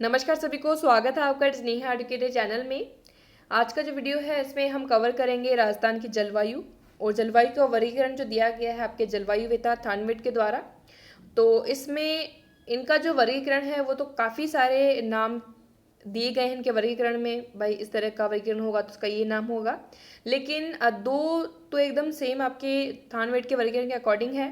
नमस्कार सभी को, स्वागत है आपका स्नेहा एडुकेटर चैनल में। आज का जो वीडियो है इसमें हम कवर करेंगे राजस्थान की जलवायु और जलवायु का वर्गीकरण जो दिया गया है आपके जलवायुवेत्ता थानविट के द्वारा। तो इसमें इनका जो वर्गीकरण है वो तो काफ़ी सारे नाम दिए गए हैं इनके वर्गीकरण में। भाई इस तरह का वर्गीकरण होगा तो उसका ये नाम होगा, लेकिन दो तो एकदम सेम आपके थानवेट के वर्गीकरण के अकॉर्डिंग है,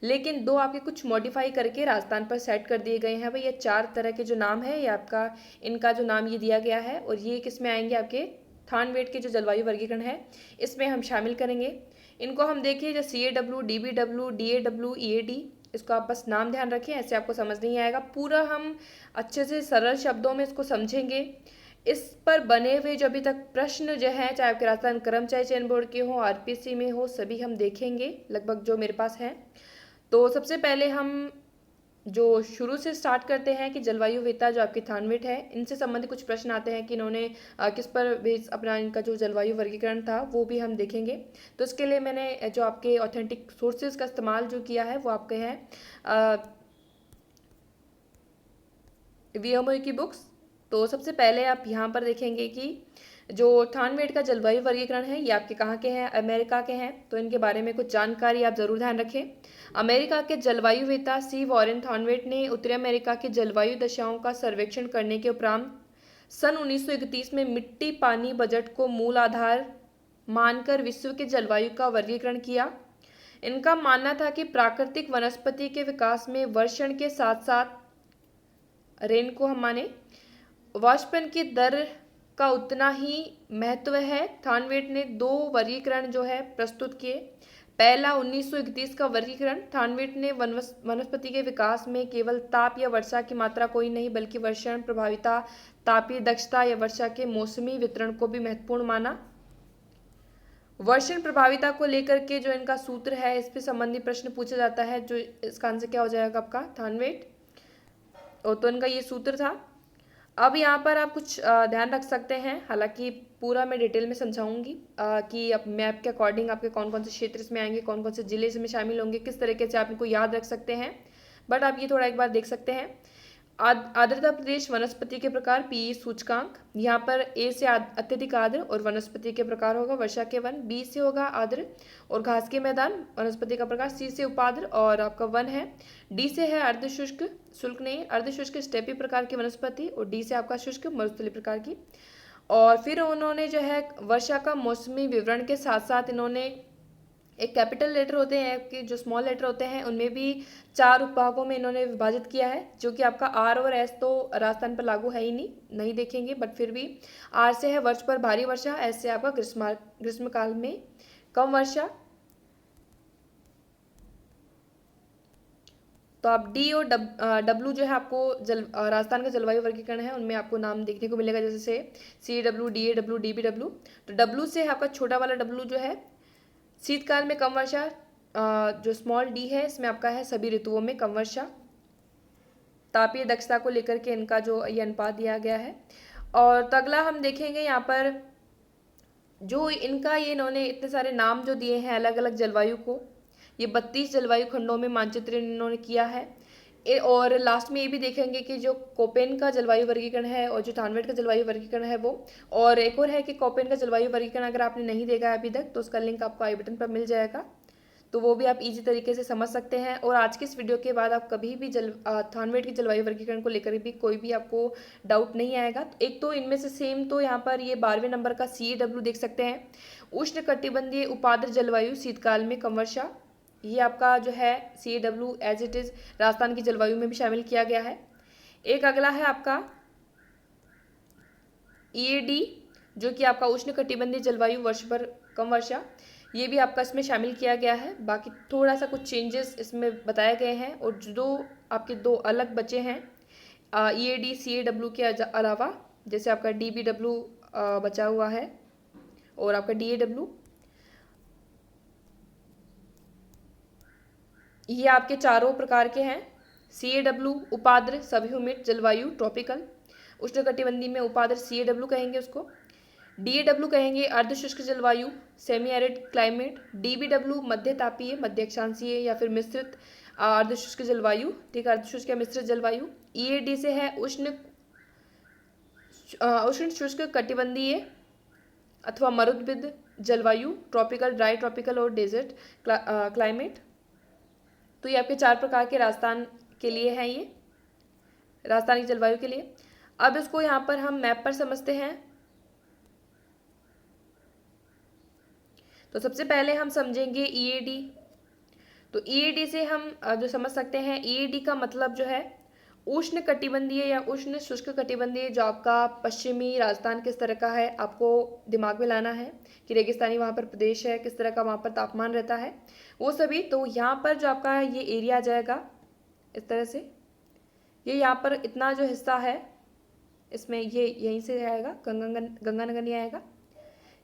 लेकिन दो आपके कुछ मॉडिफाई करके राजस्थान पर सेट कर दिए गए हैं। भाई ये चार तरह के जो नाम है ये आपका इनका जो नाम ये दिया गया है, और ये किस में आएंगे आपके थानवेट के जो जलवायु वर्गीकरण है इसमें हम शामिल करेंगे। इनको हम देखिए जो CAW, DBW, DAW, EAD, इसको आप बस नाम ध्यान रखें, ऐसे आपको समझ नहीं आएगा। पूरा हम अच्छे से सरल शब्दों में इसको समझेंगे। इस पर बने हुए जो अभी तक प्रश्न जो हैं, चाहे आपके राजस्थान कर्मचारी चयन बोर्ड के हों, RPC में हो, सभी हम देखेंगे लगभग जो मेरे पास हैं। तो सबसे पहले हम जो शुरू से स्टार्ट करते हैं कि जलवायुवेत्ता जो आपकी थानविट है, इनसे संबंधित कुछ प्रश्न आते हैं कि इन्होंने किस पर बेस अपना इनका जो जलवायु वर्गीकरण था वो भी हम देखेंगे। तो इसके लिए मैंने जो आपके ऑथेंटिक सोर्सेज का इस्तेमाल जो किया है वो आपके हैं VMO की बुक्स। तो सबसे पहले आप यहाँ पर देखेंगे कि जो थानवेट का जलवायु वर्गीकरण है ये आपके कहाँ के हैं, अमेरिका के हैं। तो इनके बारे में कुछ जानकारी आप ज़रूर ध्यान रखें। अमेरिका के जलवायुवेत्ता C. वॉरेन थानवेट ने उत्तरी अमेरिका की जलवायु दशाओं का सर्वेक्षण करने के उपरांत सन 1931 में मिट्टी पानी बजट को मूल आधार मानकर विश्व के जलवायु का वर्गीकरण किया। इनका मानना था कि प्राकृतिक वनस्पति के विकास में वर्षण के साथ साथ रेन को हम माने वाष्पन की दर का उतना ही महत्व है। थानवेट ने दो वर्गीकरण जो है प्रस्तुत किए। पहला 1931 का वर्गीकरण, थानवेट ने वनस्पति के विकास में केवल ताप या वर्षा की मात्रा को ही नहीं बल्कि वर्षण प्रभाविता, तापीय दक्षता या वर्षा के मौसमी वितरण को भी महत्वपूर्ण माना। वर्षण प्रभाविता को लेकर के जो इनका सूत्र है इस पे संबंधी प्रश्न पूछा जाता है, जो इसका आंसर क्या हो जाएगा आपका थानवेट। और तो इनका ये सूत्र था। अब यहाँ पर आप कुछ ध्यान रख सकते हैं, हालांकि पूरा मैं डिटेल में समझाऊंगी कि अब मैप के अकॉर्डिंग आपके कौन कौन से क्षेत्र इसमें आएंगे, कौन कौन से जिले इसमें शामिल होंगे, किस तरीके से आप इनको याद रख सकते हैं। बट आप ये थोड़ा एक बार देख सकते हैं। आर्द्रता प्रदेश वनस्पति के प्रकार PE सूचकांक, यहाँ पर A से अत्यधिक आर्द्र और वनस्पति के प्रकार होगा वर्षा के वन, B से होगा आर्द्र और घास के मैदान वनस्पति का प्रकार, C से उपाद्र और आपका वन है, D से है अर्धशुष्क, शुष्क नहीं अर्धशुष्क स्टेपी प्रकार की वनस्पति, और D से आपका शुष्क मरुस्थलीय प्रकार की। और फिर उन्होंने जो है वर्षा का मौसमी विवरण के साथ साथ इन्होंने एक कैपिटल लेटर होते हैं कि जो स्मॉल लेटर होते हैं उनमें भी चार उपभागों में इन्होंने विभाजित किया है, जो कि आपका R और S तो राजस्थान पर लागू है ही नहीं देखेंगे, बट फिर भी R से है वर्ष पर भारी वर्षा, S से आपका ग्रीष्मकाल में कम वर्षा। तो आप D और W जो है आपको राजस्थान का जलवायु वर्गीकरण है उनमें आपको नाम देखने को मिलेगा, जैसे CAW, DAW, DBW। तो W से आपका छोटा वाला W जो है शीतकाल में कम वर्षा, जो स्मॉल D है इसमें आपका है सभी ऋतुओं में कम वर्षा। तापीय दक्षता को लेकर के इनका जो ये अनुपात दिया गया है। और तो अगला हम देखेंगे यहाँ पर जो इनका ये इन्होंने इतने सारे नाम जो दिए हैं अलग अलग जलवायु को, ये 32 जलवायु खंडों में मानचित्र इन्होंने किया है। और लास्ट में ये भी देखेंगे कि जो कोपेन का जलवायु वर्गीकरण है और जो थानवेट का जलवायु वर्गीकरण है वो, और एक और है कि कोपेन का जलवायु वर्गीकरण अगर आपने नहीं देखा है अभी तक तो उसका लिंक आपको आई बटन पर मिल जाएगा, तो वो भी आप इजी तरीके से समझ सकते हैं। और आज की इस वीडियो के बाद आप कभी भी थानवेट के जलवायु वर्गीकरण को लेकर भी कोई भी आपको डाउट नहीं आएगा। एक तो इनमें से सेम तो यहाँ पर ये 12वें नंबर का CAW देख सकते हैं, उष्ण कटिबंधीय उपाद्र जलवायु शीतकाल में कम वर्षा, ये आपका जो है CAW as it is Rajasthan की जलवायु में भी शामिल किया गया है। एक अगला है आपका EAD जो कि आपका उष्ण कटिबंधीय जलवायु वर्ष पर कम वर्षा, ये भी आपका इसमें शामिल किया गया है। बाकी थोड़ा सा कुछ चेंजेस इसमें बताए गए हैं, और जो आपके दो अलग बचे हैं EAD CAW के अलावा, जैसे आपका DBW बचा हुआ है और आपका DAW, ये आपके चारों प्रकार के हैं। CAW उपाद्र सब ह्यूमिड जलवायु ट्रॉपिकल, उष्णकटिबंधीय में उपाद्र CAW कहेंगे उसको। DAW कहेंगे अर्धशुष्क जलवायु सेमी एरिड क्लाइमेट। DBW मध्य तापीय मध्य अक्षांशीय या फिर मिश्रित अर्धशुष्क जलवायु, ठीक है, अर्धशुष्क या मिश्रित जलवायु। EAD से है उष्ण उष्ण शुष्क कटिबंधीय अथवा मरुद्भिद जलवायु, ट्रॉपिकल, ड्राई ट्रॉपिकल और डेजर्ट क्लाइमेट। तो ये आपके 4 प्रकार के राजस्थान के लिए हैं, ये राजस्थान की जलवायु के लिए। अब इसको यहाँ पर हम मैप पर समझते हैं। तो सबसे पहले हम समझेंगे ईएडी। तो ईएडी से हम जो समझ सकते हैं, ईएडी का मतलब जो है उष्ण कटिबंधीय या उष्ण शुष्क कटिबंधीय, जो आपका पश्चिमी राजस्थान किस तरह का है आपको दिमाग में लाना है कि रेगिस्तानी वहाँ पर प्रदेश है, किस तरह का वहाँ पर तापमान रहता है वो सभी। तो यहाँ पर जो आपका ये एरिया आ जाएगा इस तरह से, ये यहाँ पर इतना जो हिस्सा है इसमें ये यहीं से आएगा, गंगानगर नहीं आएगा,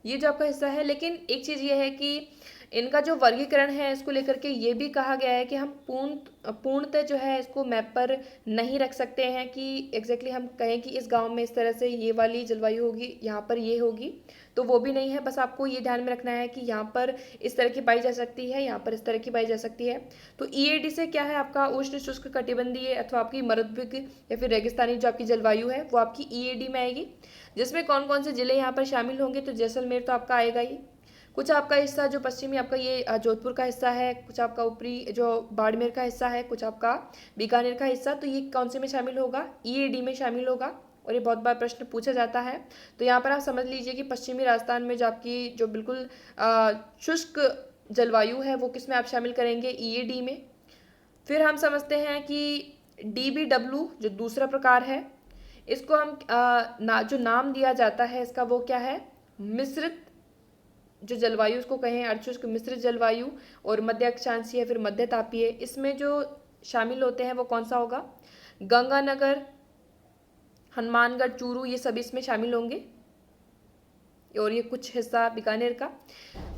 ये जो आपका हिस्सा है। लेकिन एक चीज़ ये है कि इनका जो वर्गीकरण है इसको लेकर के ये भी कहा गया है कि हम पूर्णतः जो है इसको मैप पर नहीं रख सकते हैं कि एग्जैक्टली हम कहें कि इस गांव में इस तरह से ये वाली जलवायु होगी, यहाँ पर ये होगी, तो वो भी नहीं है। बस आपको ये ध्यान में रखना है कि यहाँ पर इस तरह की पाई जा सकती है, यहाँ पर इस तरह की पाई जा सकती है। तो ईएडी से क्या है, आपका उष्ण शुष्क कटिबंधीय अथवा आपकी मरुद्भिद या फिर रेगिस्तानी जो आपकी जलवायु है वो आपकी ईएडी में आएगी। जिसमें कौन कौन से जिले यहाँ पर शामिल होंगे, तो जैसलमेर तो आपका आएगा ही, कुछ आपका हिस्सा जो पश्चिमी आपका ये जोधपुर का हिस्सा है, कुछ आपका ऊपरी जो बाड़मेर का हिस्सा है, कुछ आपका बीकानेर का हिस्सा, तो ये कौन से में शामिल होगा, ईएडी में शामिल होगा। और ये बहुत बार प्रश्न पूछा जाता है। तो यहाँ पर आप समझ लीजिए कि पश्चिमी राजस्थान में जो आपकी जो बिल्कुल शुष्क जलवायु है वो किस में आप शामिल करेंगे, ईएडी में। फिर हम समझते हैं कि डीबीडब्ल्यू जो दूसरा प्रकार है, इसको हम जो नाम दिया जाता है इसका वो क्या है, मिश्रित जो जलवायु उसको कहें, अर्धशुष्क मिश्रित जलवायु और मध्य अक्षांशीय या फिर मध्य तापीय। इसमें जो शामिल होते हैं वो कौन सा होगा, गंगानगर, हनुमानगढ़, चूरू, ये सभी इसमें शामिल होंगे, और ये कुछ हिस्सा बीकानेर का।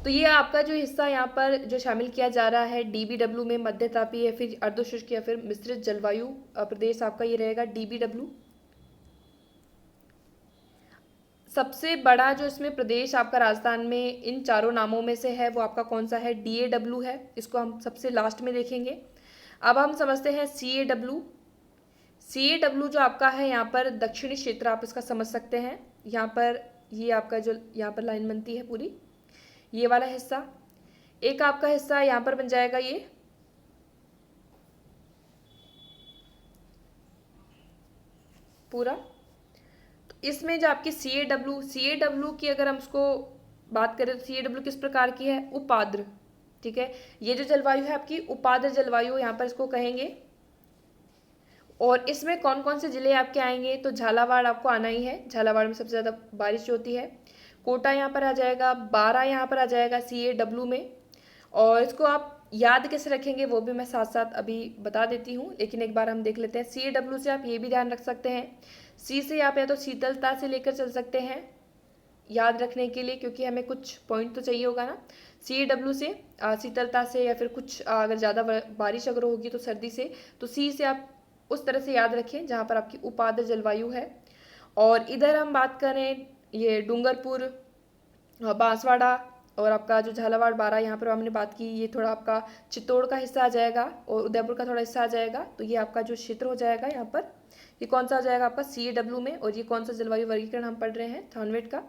तो ये आपका जो हिस्सा यहाँ पर जो शामिल किया जा रहा है डीबीडब्ल्यू में, मध्य तापीय या फिर अर्धशुष्क या फिर मिश्रित जलवायु प्रदेश आपका ये रहेगा डीबीडब्ल्यू। सबसे बड़ा जो इसमें प्रदेश आपका राजस्थान में इन चारों नामों में से है वो आपका कौन सा है, डीएडब्ल्यू है। इसको हम सबसे लास्ट में देखेंगे। अब हम समझते हैं सीएडब्ल्यू। सीएडब्ल्यू जो आपका है यहाँ पर दक्षिणी क्षेत्र आप इसका समझ सकते हैं। यहाँ पर ये आपका जो यहाँ पर लाइन बनती है पूरी, ये वाला हिस्सा, एक आपका हिस्सा यहाँ पर बन जाएगा ये पूरा। इसमें जो आपकी सीएडब्ल्यू की अगर हम उसको बात करें तो सीएडब्ल्यू किस प्रकार की है, उपाद्र, ठीक है। ये जो जलवायु है आपकी उपाद्र जलवायु यहाँ पर इसको कहेंगे। और इसमें कौन कौन से जिले आपके आएंगे, तो झालावाड़ आपको आना ही है, झालावाड़ में सबसे ज़्यादा बारिश होती है। कोटा यहाँ पर आ जाएगा, बारा यहाँ पर आ जाएगा सीएडब्ल्यू में। और इसको आप याद कैसे रखेंगे वो भी मैं साथ साथ अभी बता देती हूँ, लेकिन एक बार हम देख लेते हैं। सीएडब्ल्यू से आप ये भी ध्यान रख सकते हैं, सी से आप या तो शीतलता से लेकर चल सकते हैं याद रखने के लिए, क्योंकि हमें कुछ पॉइंट तो चाहिए होगा ना। सीएडब्ल्यू से शीतलता से, या फिर कुछ अगर ज़्यादा बारिश अगर होगी तो सर्दी से, तो सी से आप उस तरह से याद रखें जहाँ पर आपकी उपाद्र जलवायु है। और इधर हम बात करें ये डूंगरपुर, बांसवाड़ा और आपका जो झालावाड़, बारा, यहाँ पर हमने बात की, ये थोड़ा आपका चित्तौड़ का हिस्सा आ जाएगा और उदयपुर का थोड़ा हिस्सा आ जाएगा। तो ये आपका जो क्षेत्र हो जाएगा यहाँ पर, ये कौन सा आ जाएगा आपका सीएडब्ल्यू में। और ये कौन सा जलवायु वर्गीकरण हम पढ़ रहे हैं, थानवेट का।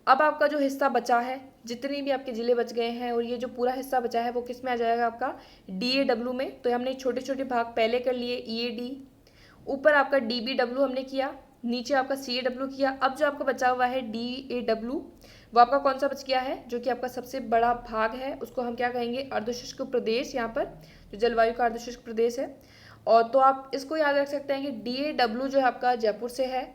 अब आपका जो हिस्सा बचा है, जितने भी आपके जिले बच गए हैं, और ये जो पूरा हिस्सा बचा है वो किस में आ जाएगा आपका, डीएडब्ल्यू में। तो हमने छोटे छोटे भाग पहले कर लिए, ईएडी, ऊपर आपका डीबीडब्ल्यू हमने किया, नीचे आपका सीएडब्ल्यू किया। अब जो आपका बचा हुआ है डीएडब्ल्यू, वो आपका कौन सा बच गया है, जो कि आपका सबसे बड़ा भाग है, उसको हम क्या कहेंगे, अर्धशुष्क प्रदेश। यहाँ पर जो जलवायु का अर्धशुष्क प्रदेश है। और तो आप इसको याद रख सकते हैं कि डीएडब्ल्यू जो है आपका जयपुर से है।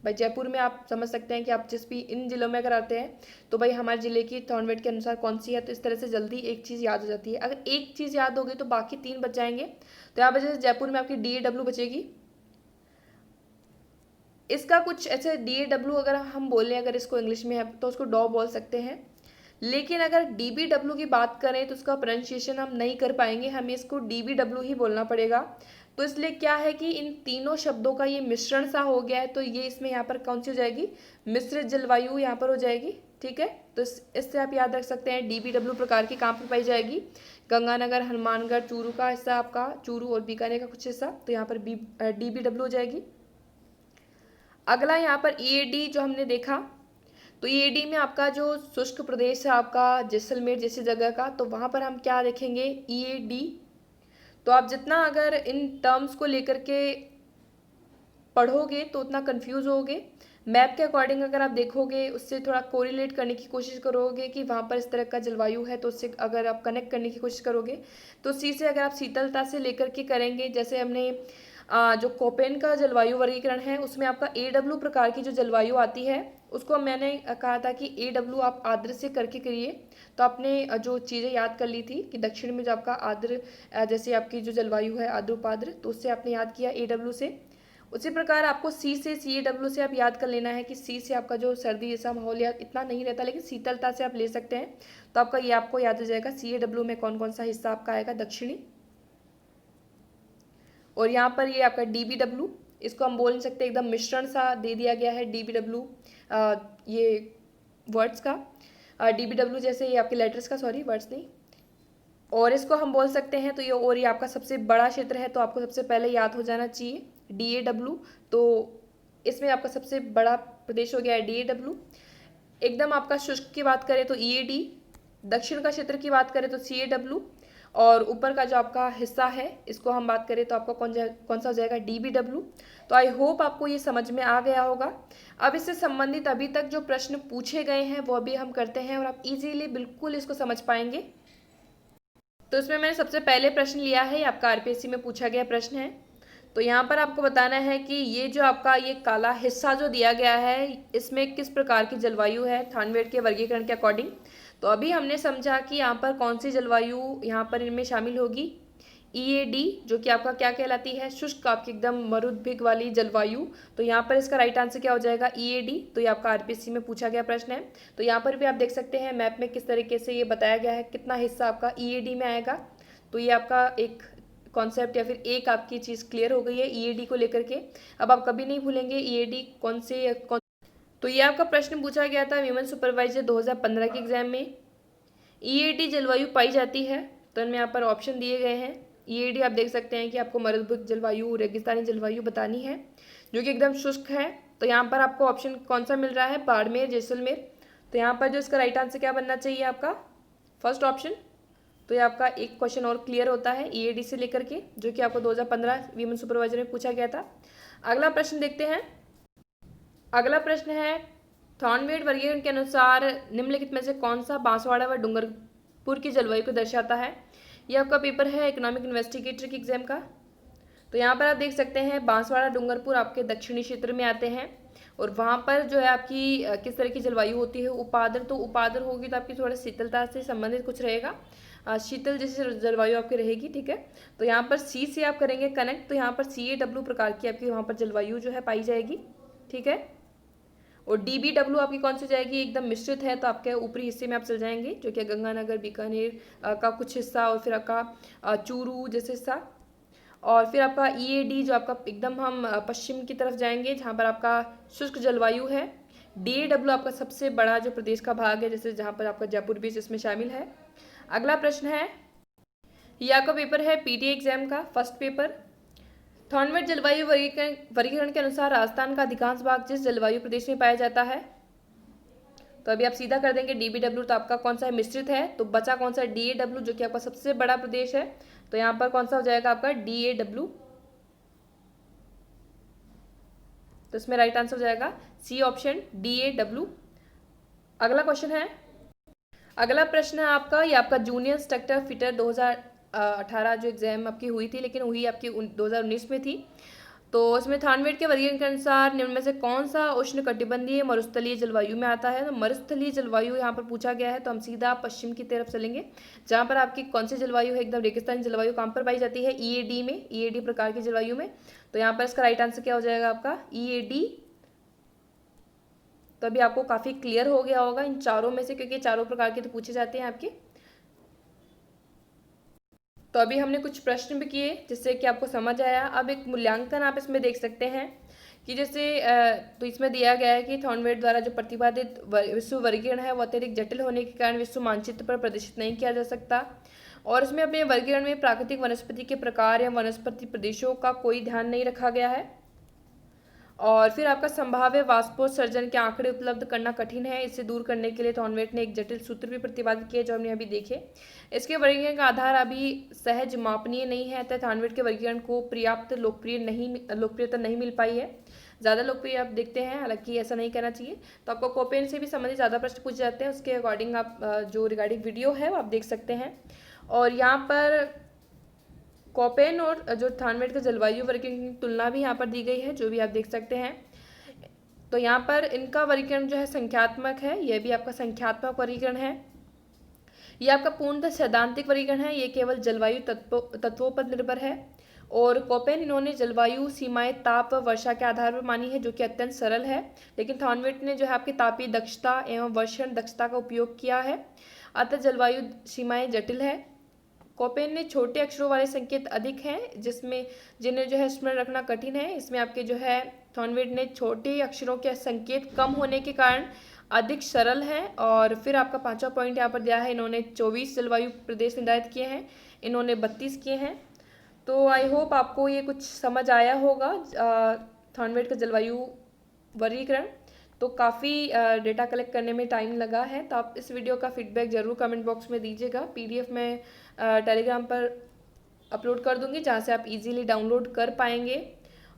भाई जयपुर में आप समझ सकते हैं कि आप जिस भी इन जिलों में अगर आते हैं तो भाई हमारे जिले की थानवेट के अनुसार कौन सी है, तो इस तरह से जल्दी एक चीज़ याद हो जाती है। अगर एक चीज़ याद होगी तो बाकी 3 बच जाएंगे। तो यहाँ पर जैसे जयपुर में आपकी डीएडब्ल्यू बचेगी। इसका कुछ ऐसे डीएडब्ल्यू अगर हम बोलें, अगर इसको इंग्लिश में है तो उसको डॉ बोल सकते हैं, लेकिन अगर डीबीडब्ल्यू की बात करें तो उसका प्रोनाउंसिएशन हम नहीं कर पाएंगे, हमें इसको डीबीडब्ल्यू ही बोलना पड़ेगा। तो इसलिए क्या है कि इन तीनों शब्दों का ये मिश्रण सा हो गया है, तो ये इसमें यहाँ पर कौन सी हो जाएगी, मिश्रित जलवायु यहाँ पर हो जाएगी, ठीक है। तो इससे आप याद रख सकते हैं डीबीडब्ल्यू प्रकार की कहाँ पर पाई जाएगी, गंगानगर, हनुमानगढ़, चूरू का हिस्सा आपका, चूरू और बीकानेर का कुछ हिस्सा, तो यहाँ पर डीबीडब्ल्यू हो जाएगी। अगला यहाँ पर ईएडी जो हमने देखा, तो ईएडी में आपका जो शुष्क प्रदेश है आपका जैसलमेर जैसी जगह का, तो वहाँ पर हम क्या देखेंगे ईएडी। तो आप जितना अगर इन टर्म्स को लेकर के पढ़ोगे तो उतना कंफ्यूज होगे। मैप के अकॉर्डिंग अगर आप देखोगे, उससे थोड़ा कोरिलेट करने की कोशिश करोगे कि वहाँ पर इस तरह का जलवायु है, तो उससे अगर आप कनेक्ट करने की कोशिश करोगे तो उसी से अगर आप शीतलता से लेकर के करेंगे, जैसे हमने जो कोपेन का जलवायु वर्गीकरण है उसमें आपका AW प्रकार की जो जलवायु आती है, उसको मैंने कहा था कि AW आप आर्द्र से करके करिए। तो आपने जो चीज़ें याद कर ली थी कि दक्षिण में जो आपका आर्द्र जैसे आपकी जो जलवायु है आर्द्र उपाद्र, तो उससे आपने याद किया AW से। उसी प्रकार आपको सी से CAW से आप याद कर लेना है कि सी से आपका जो सर्दी जैसा माहौल या इतना नहीं रहता, लेकिन शीतलता से आप ले सकते हैं। तो आपका ये आपको याद हो जाएगा CAW में कौन कौन सा हिस्सा आपका आएगा दक्षिणी। और यहाँ पर ये आपका DBW, इसको हम बोल नहीं सकते, एकदम मिश्रण सा दे दिया गया है DBW ये वर्ड्स का। DBW जैसे ये आपके लेटर्स का, सॉरी वर्ड्स नहीं। और इसको हम बोल सकते हैं, तो ये और ये आपका सबसे बड़ा क्षेत्र है, तो आपको सबसे पहले याद हो जाना चाहिए DAW। तो इसमें आपका सबसे बड़ा प्रदेश हो गया है DAW। एकदम आपका शुष्क की बात करें तो EAD, दक्षिण का क्षेत्र की बात करें तो CAW, और ऊपर का जो आपका हिस्सा है इसको हम बात करें तो आपका कौन सा हो जाएगा DBW। तो आई होप आपको ये समझ में आ गया होगा। अब इससे संबंधित अभी तक जो प्रश्न पूछे गए हैं वो भी हम करते हैं, और आप इजीली बिल्कुल इसको समझ पाएंगे। तो इसमें मैंने सबसे पहले प्रश्न लिया है, आपका RPSC में पूछा गया प्रश्न है। तो यहाँ पर आपको बताना है कि ये जो आपका ये काला हिस्सा जो दिया गया है, इसमें किस प्रकार की जलवायु है थानवेड के वर्गीकरण के अकॉर्डिंग। तो अभी हमने समझा कि यहाँ पर कौन सी जलवायु यहाँ पर इनमें शामिल होगी, EAD, जो कि आपका क्या कहलाती है, शुष्क आपकी एकदम मरुद्भिग वाली जलवायु। तो यहाँ पर इसका राइट आंसर क्या हो जाएगा EAD। तो ये आपका RPSC में पूछा गया प्रश्न है। तो यहाँ पर भी आप देख सकते हैं मैप में किस तरीके से ये बताया गया है कितना हिस्सा आपका EAD में आएगा। तो ये आपका एक कॉन्सेप्ट या फिर एक आपकी चीज़ क्लियर हो गई है EAD को लेकर के। अब आप कभी नहीं भूलेंगे EAD कौन। तो ये आपका प्रश्न पूछा गया था वीमेन सुपरवाइजर 2015 के एग्जाम में। EAD जलवायु पाई जाती है, तो इनमें यहाँ पर ऑप्शन दिए गए हैं। EAD आप देख सकते हैं कि आपको मरुभूमि जलवायु, रेगिस्तानी जलवायु बतानी है जो कि एकदम शुष्क है। तो यहाँ पर आपको ऑप्शन कौन सा मिल रहा है, बाड़मेर, जैसलमेर। तो यहाँ पर जो इसका राइट आंसर क्या बनना चाहिए आपका, फर्स्ट ऑप्शन। तो ये आपका एक क्वेश्चन और क्लियर होता है EAD से लेकर के, जो कि आपको 2015 वीमेन सुपरवाइजर में पूछा गया था। अगला प्रश्न देखते हैं। अगला प्रश्न है, थॉर्नवेड वर्गीकरण के अनुसार निम्नलिखित में से कौन सा बांसवाड़ा व डूंगरपुर की जलवायु को दर्शाता है। यह आपका पेपर है इकोनॉमिक इन्वेस्टिगेटर के एग्जाम का। तो यहाँ पर आप देख सकते हैं बांसवाड़ा डूंगरपुर आपके दक्षिणी क्षेत्र में आते हैं, और वहाँ पर जो है आपकी किस तरह की जलवायु होती है, उपाद्र। तो उपाद्र होगी तो आपकी थोड़ा शीतलता से संबंधित कुछ रहेगा, शीतल जैसी जलवायु आपकी रहेगी, ठीक है। तो यहाँ पर सी से आप करेंगे कनेक्ट, तो यहाँ पर CAW प्रकार की आपकी वहाँ पर जलवायु जो है पाई जाएगी, ठीक है। और DBW आपकी कौन सी जाएगी, एकदम मिश्रित है, तो आपके ऊपरी हिस्से में आप चल जाएंगे, जो कि गंगानगर, बीकानेर का कुछ हिस्सा, और फिर आपका चूरू जैसे हिस्सा। और फिर आपका EAD जो आपका एकदम हम पश्चिम की तरफ जाएंगे, जहाँ पर आपका शुष्क जलवायु है। DAW आपका सबसे बड़ा जो प्रदेश का भाग है, जैसे जहाँ पर आपका जयपुर भी इसमें शामिल है। अगला प्रश्न है, ये आपका पेपर है PTA एग्जाम का फर्स्ट पेपर। थॉर्नवेड जलवायु वर्गीकरण के अनुसार राजस्थान का अधिकांश भाग जिस जलवायु प्रदेश में पाया जाता है। तो अभी आप सीधा कर देंगे DBW, तो आपका कौन सा है, मिश्रित है। तो बचा कौन सा, DAW, जो कि आपका सबसे बड़ा प्रदेश है। तो यहाँ पर कौन सा हो जाएगा आपका DAW। तो इसमें राइट आंसर हो जाएगा C ऑप्शन, DAW। अगला क्वेश्चन है, अगला प्रश्न है आपका, ये आपका जूनियर इंस्ट्रक्टर फिटर 2018 जो एग्जाम आपकी हुई थी, लेकिन हुई आपकी 2019 में थी। तो उसमें थानवेड के वर्गीकरण के अनुसार निम्न में से कौन सा उष्णकटिबंधीय मरुस्थलीय जलवायु में आता है। तो मरुस्थलीय जलवायु यहाँ पर पूछा गया है, तो हम सीधा पश्चिम की तरफ चलेंगे, जहाँ पर आपकी कौन सी जलवायु है, एकदम रेगिस्तानी जलवायु कहाँ पर पाई जाती है, EAD में, EAD प्रकार की जलवायु में। तो यहाँ पर इसका राइट आंसर क्या हो जाएगा आपका EAD। तो अभी आपको काफ़ी क्लियर हो गया होगा इन चारों में से, क्योंकि चारों प्रकार के तो पूछे जाते हैं आपके। तो अभी हमने कुछ प्रश्न भी किए जिससे कि आपको समझ आया। अब एक मूल्यांकन आप इसमें देख सकते हैं कि जैसे तो इसमें दिया गया है कि थॉर्नवेड द्वारा जो प्रतिपादित विश्व वर्गीकरण है वो अत्यधिक जटिल होने के कारण विश्व मानचित्र पर प्रदर्शित नहीं किया जा सकता, और इसमें अपने वर्गीकरण में प्राकृतिक वनस्पति के प्रकार या वनस्पति प्रदेशों का कोई ध्यान नहीं रखा गया है। और फिर आपका संभाव्य वाष्पोत्सर्जन के आंकड़े उपलब्ध करना कठिन है। इसे दूर करने के लिए थॉर्नवेट ने एक जटिल सूत्र भी प्रतिपादित किया जो हमने अभी देखे। इसके वर्गीकरण का आधार अभी सहज मापनीय नहीं है, अतः थॉर्नवेट के वर्गीकरण को पर्याप्त लोकप्रियता नहीं मिल पाई है। ज़्यादा लोकप्रिय आप देखते हैं, हालांकि ऐसा नहीं करना चाहिए। तो आपको कोपेन से भी संबंधित ज़्यादा प्रश्न पूछे जाते हैं, उसके अकॉर्डिंग आप जो रिगार्डिंग वीडियो है वो आप देख सकते हैं। और यहाँ पर कोपेन और जो थॉर्नवेट का जलवायु वर्गीकरण की तुलना भी यहाँ पर दी गई है, जो भी आप देख सकते हैं। तो यहाँ पर इनका वर्गीकरण जो है संख्यात्मक है, यह भी आपका संख्यात्मक वर्गीकरण है। यह आपका पूर्णतः सैद्धांतिक वर्गीकरण है, ये केवल जलवायु तत्वों पर निर्भर है। और कोपेन इन्होंने जलवायु सीमाएं ताप व वर्षा के आधार पर मानी है, जो कि अत्यंत सरल है। लेकिन थॉर्नवेट ने जो है आपकी तापीय दक्षता एवं वर्षण दक्षता का उपयोग किया है, अतः जलवायु सीमाएं जटिल है। कोपेन ने छोटे अक्षरों वाले संकेत अधिक हैं जिन्हें जो है स्मरण रखना कठिन है। इसमें आपके जो है थॉर्नवेट ने छोटे अक्षरों के संकेत कम होने के कारण अधिक सरल है। और फिर आपका 5वां पॉइंट यहाँ पर दिया है, इन्होंने 24 जलवायु प्रदेश निर्धारित किए हैं, इन्होंने 32 किए हैं। तो आई होप आपको ये कुछ समझ आया होगा थॉर्नवेट का जलवायु वर्गीकरण। तो काफ़ी डेटा कलेक्ट करने में टाइम लगा है, तो आप इस वीडियो का फीडबैक ज़रूर कमेंट बॉक्स में दीजिएगा। पीडीएफ में टेलीग्राम पर अपलोड कर दूंगी, जहाँ से आप इजीली डाउनलोड कर पाएंगे।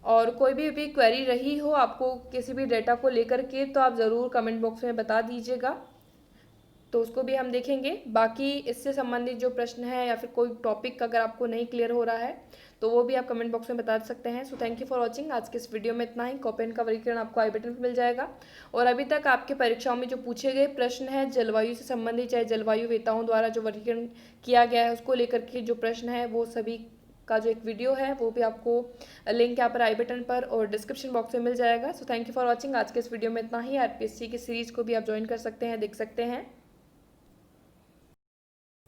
और कोई भी क्वेरी रही हो आपको किसी भी डेटा को लेकर के, तो आप ज़रूर कमेंट बॉक्स में बता दीजिएगा, तो उसको भी हम देखेंगे। बाकी इससे संबंधित जो प्रश्न है या फिर कोई टॉपिक अगर आपको नहीं क्लियर हो रहा है, तो वो भी आप कमेंट बॉक्स में बता सकते हैं। So thank you for watching. आज के इस वीडियो में इतना ही। कोपेन का वर्गीकरण आपको आई बटन पर मिल जाएगा। और अभी तक आपके परीक्षाओं में जो पूछे गए प्रश्न है जलवायु से संबंधित, चाहे जलवायु वेताओं द्वारा जो वर्गीकरण किया गया है उसको लेकर के जो प्रश्न है, वो सभी का जो एक वीडियो है वो भी आपको लिंक यहाँ पर आई बटन पर और डिस्क्रिप्शन बॉक्स में मिल जाएगा। So thank you for watching. आज के इस वीडियो में इतना ही। आरपीएससी की सीरीज को भी आप ज्वाइन कर सकते हैं, देख सकते हैं।